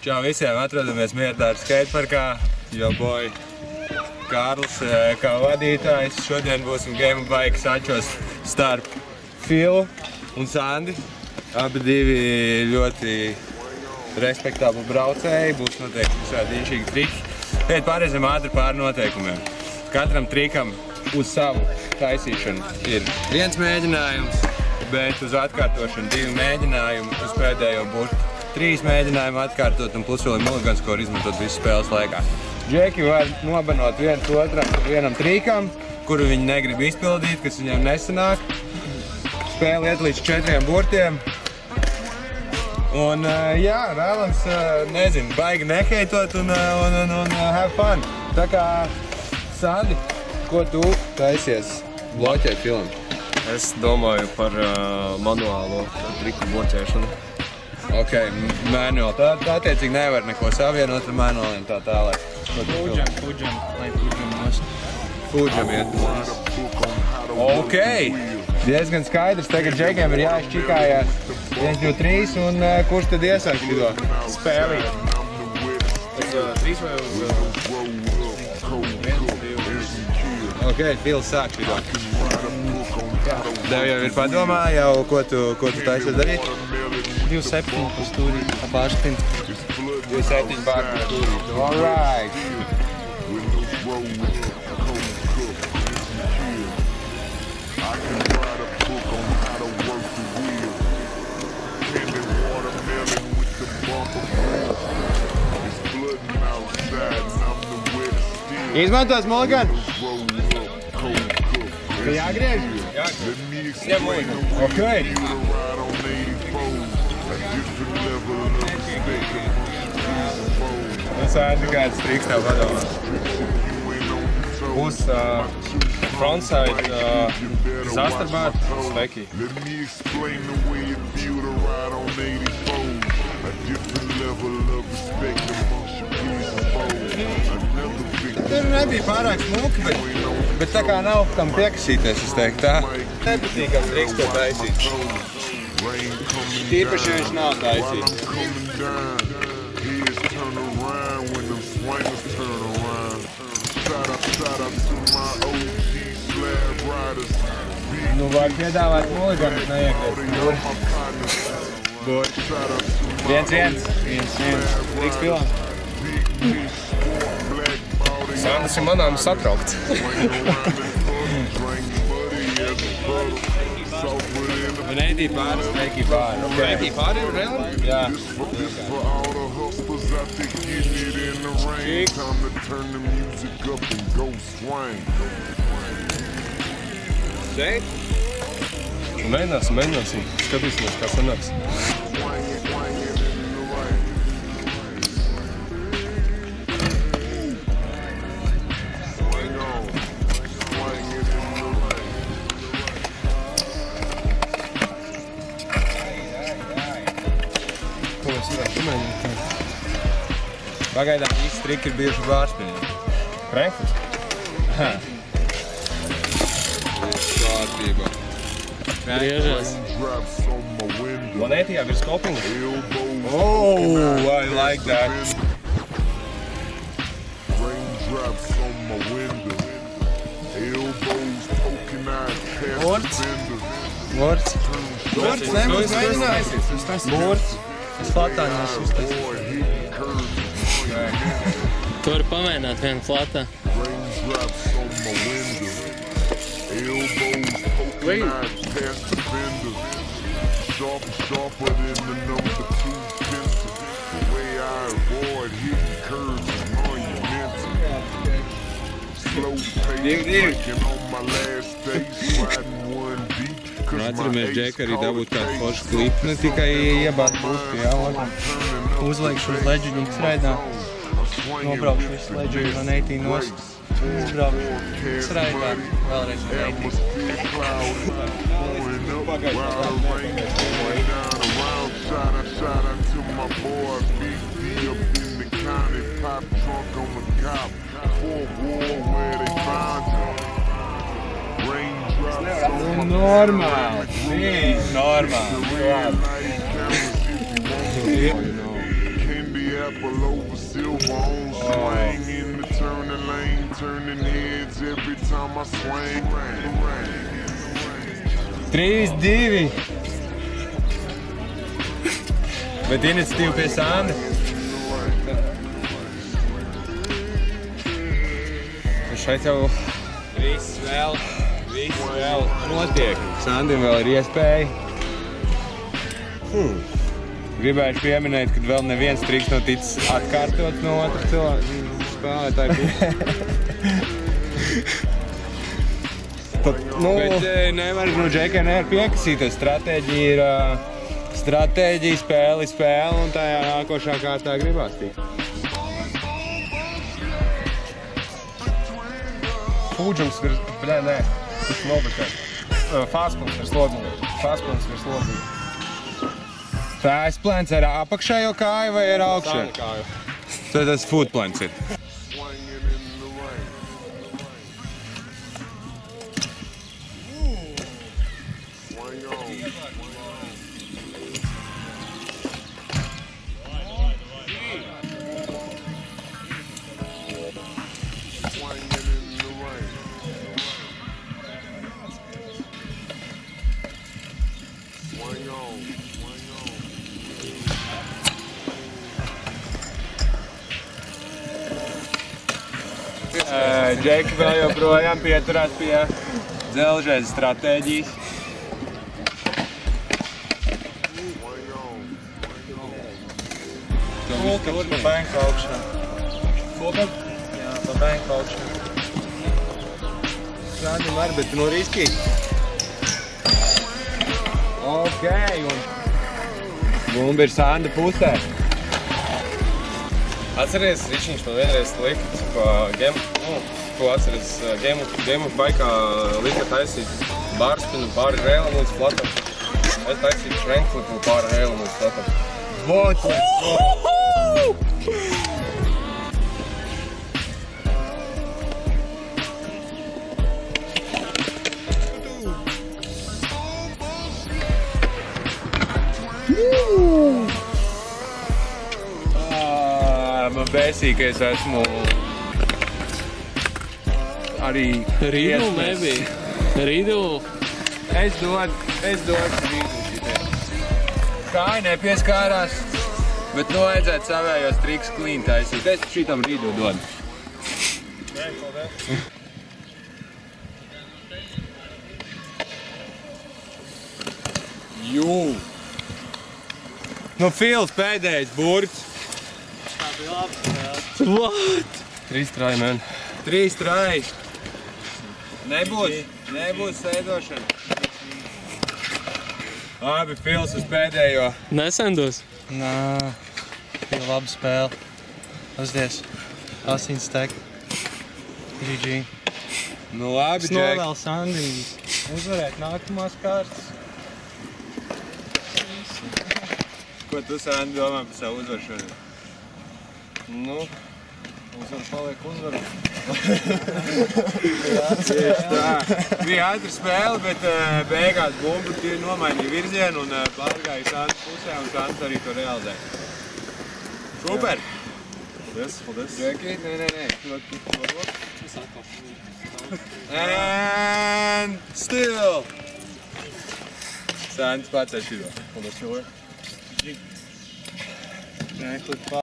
Čau visiem, atrodamies Mierdārs skateparkā. Jo boy Kārlis kā vadītājs. Šodien būsim game bike sačos starp Filu un Sandi. Abi divi ļoti respektabli braucēji. Būs noteikti visādi inšīgi triki. Tagad pārēsim ātri pār noteikumiem. Katram trikam uz savu taisīšanu ir viens mēģinājums, bet uz atkārtošanu 2 mēģinājumi, uz pēdējo burtu 3 mēģinājumi atkārtot un plus vēl ir mulligans, ko var izmantot visu spēles laikā. Džeki var nobanot viens otram vienam trikam, kuru viņi negrib izpildīt, kas viņiem nesanāk. Spēle iet līdz 4 burtiem. Un jā, vēlams, nezinu, baigi neheitot un have fun. Tā kā, Sandi, ko tu taisies bloķēt filmu? Es domāju par manuālo triku bloķēšanu. Ok, manuāli. Tā attiecīgi nevar neko savienot ar manuāliem tā tālāk. Fūdžam iet nost. Ok, diezgan skaidrs. Tagad Džekiem ir jāizčikājās 1, 2, 3 un kurš tad iesāk šito spēlī? Ok, Fils sāk šito. Tev jau ir padomā, jau ko tu taisies darīt? 2,7 pa stūrī, pa bāršpinu. 2,7 bāršpinu stūrī. Alright! Izmantos mulligan? Tu jāgriež? Jāgriež. Ņem mulligan. Ok. Un Sandi, kāds triks tev padomā? Būs frontside disaster steki. Tur nebija pārāk smuki, bet tā kā nav tam piekasīties, es teiktu tā. Nepatīkams triks, ko taisīt. Tīpaši viņš nav taisīts. Nu, var piedāvāt mulligan, bet neiekļūt. Burt. 1-1. Triks filām. Sandis ir manām satraukts. Un Eidī pāris, Eikī pāri. Eikī pāri ir reāli? Jā. Šeit? Mēģināsim. Skatīsimies, kā sanāks. Pagaidām visi triki ir bijuši bārspinī. Frankfurt? Kārtībā. Griežās. Monētījā virs kopinga. Oh, I like that. Vorts. Vorts. Vorts, nebūs mēģinājis. Vorts. Es flatāņos uztaisīju. Tu vari pamēģināt vienu flatā. Atceramies, Džeka, arī dabūt kādu foršu klipu, ne tikai iebāt pusi, jā, Uzliekšu uz leģiņu X-raidā. Nobraukšu visu leģiņu no 18 nost. Izbraukšu X-raidā, vēlreiz no 18. Normāli. Viss normāli. Jā. Candy apple over silver on swing in the turning lane, turning heads every time I swing. 3-2. Bet iniciatīva pie Sanda. Šeit jau viss vēl notiek. Sandim vēl ir iespēja. Gribēju pieminēt, ka vēl neviens triks nav ticis atkārtots no otras spēlētāju puses. Bet nevar no džekiem nevar piekasīties. Stratēģija, spēle, un tajā nākošā kārtā gribās tikt. Fūdžums virs... Bļē, nē. Tas nobeķēt. Fastplans virs lodziņa. Fastplans ar apakšējo kāju vai ar augšējo? Sāni kāju. Tad tas footplans ir. Džeki vēl joprojām pieturās pie dzelžēs stratēģijas. Fullback pa banku augšā. Fullback? Jā, pa banku augšā. Sandim var, bet no riskīgi. Ok, un bumba ir Sanda pusē. Atceries, Ričiņš man vienreiz likt pa Game of Bike'ā lika taisīt bārspinu pāri rēlam līdz flatam. Es taisīju šrenkflipu pāri rēlam līdz flatam. Man bēsīja, ka es esmu arī Rīdu nebija. Rīdu. Es dodu Rīdu šitie. Kāja nepieskārās, bet vajadzētu savējos triks clean taisīt. Es šitam Rīdu dodu. Jū! Nu, Fils pēdējais burts. What? 3 try, man. 3 try. Nebūs sēdošana. Labi, Fils uz pēdējo. Nesendos. Nā, bija laba spēle. Uzdies. Asins tek. GG. Nu labi, Es Džek. novēlu Sandim uzvarēt nākamās kārtas. Ko tu, Sandi, domā par savu uzvaršanu? Nu, uzvaru paliek uzvaru. Tieši tā. Bija ātri spēle, bet beigās bumbu nomainīja virzienu un pārgāja Sandas pusē, un Sands arī to realizēja. Super! Paldies. Džeki, nē. And still! Sands pats ar šito. Paldies, Filē. Džekli